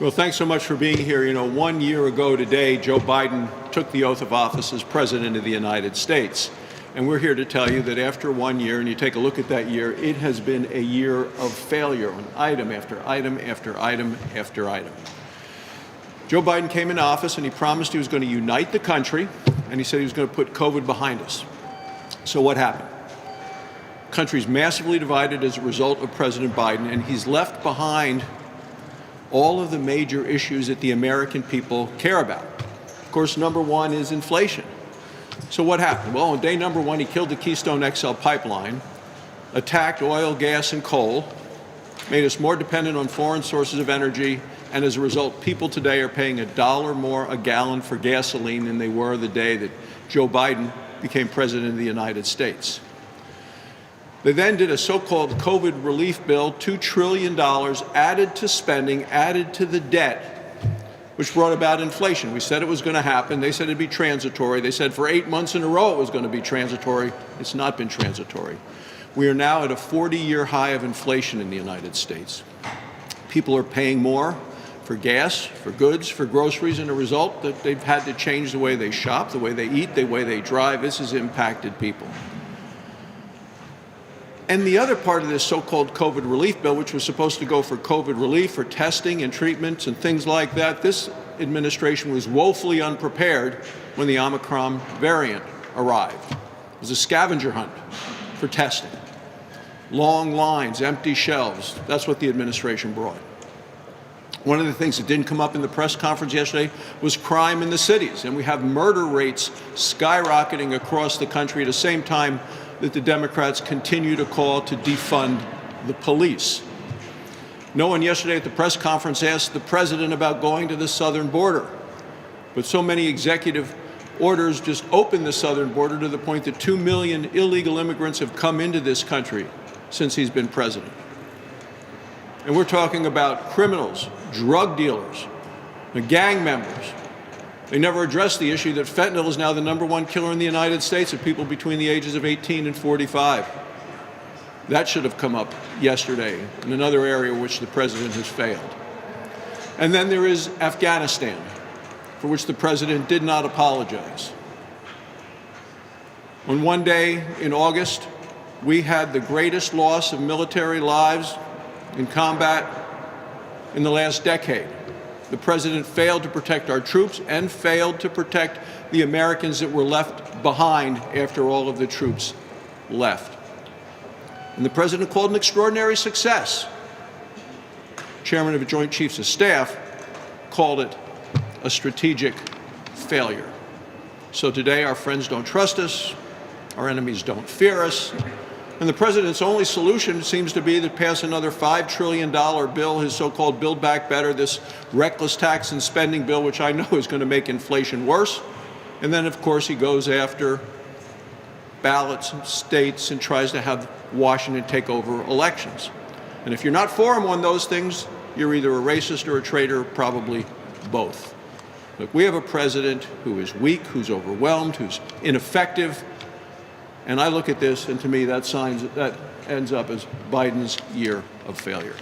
Well, thanks so much for being here. You know, 1 year ago today, Joe Biden took the oath of office as President of the United States. And we're here to tell you that after 1 year, and you take a look at that year, it has been a year of failure on item after item after item after item. Joe Biden came into office and he promised he was going to unite the country, and he said he was going to put COVID behind us. So what happened? The country's massively divided as a result of President Biden, and he's left behind all of the major issues that the American people care about. Of course, number one is inflation. So what happened? Well, on day number one, he killed the Keystone XL pipeline, attacked oil, gas, and coal, made us more dependent on foreign sources of energy, and as a result, people today are paying $1 more a gallon for gasoline than they were the day that Joe Biden became President of the United States. They then did a so-called COVID relief bill, $2 trillion added to spending, added to the debt, which brought about inflation. We said it was going to happen. They said it'd be transitory. They said for 8 months in a row it was going to be transitory. It's not been transitory. We are now at a 40-year high of inflation in the United States. People are paying more for gas, for goods, for groceries, and a result that they've had to change the way they shop, the way they eat, the way they drive. This has impacted people. And the other part of this so-called COVID relief bill, which was supposed to go for COVID relief, for testing and treatments and things like that, this administration was woefully unprepared when the Omicron variant arrived. It was a scavenger hunt for testing. Long lines, empty shelves. That's what the administration brought. One of the things that didn't come up in the press conference yesterday was crime in the cities. And we have murder rates skyrocketing across the country at the same time that the Democrats continue to call to defund the police. No one yesterday at the press conference asked the president about going to the southern border. But so many executive orders just opened the southern border to the point that 2 million illegal immigrants have come into this country since he's been president. And we're talking about criminals, drug dealers, and gang members. They never addressed the issue that fentanyl is now the #1 killer in the United States of people between the ages of 18 and 45. That should have come up yesterday in another area which the president has failed. And then there is Afghanistan, for which the president did not apologize. On one day in August, we had the greatest loss of military lives in combat in the last decade. The president failed to protect our troops and failed to protect the Americans that were left behind after all of the troops left. And the president called an extraordinary success. Chairman of the Joint Chiefs of Staff called it a strategic failure. So today our friends don't trust us, our enemies don't fear us, and the president's only solution seems to be to pass another $5 trillion bill, his so-called Build Back Better, this reckless tax and spending bill, which I know is going to make inflation worse. And then, of course, he goes after ballots and states and tries to have Washington take over elections. And if you're not for him on those things, you're either a racist or a traitor, probably both. Look, we have a president who is weak, who's overwhelmed, who's ineffective. And I look at this, and to me, that ends up as Biden's year of failure.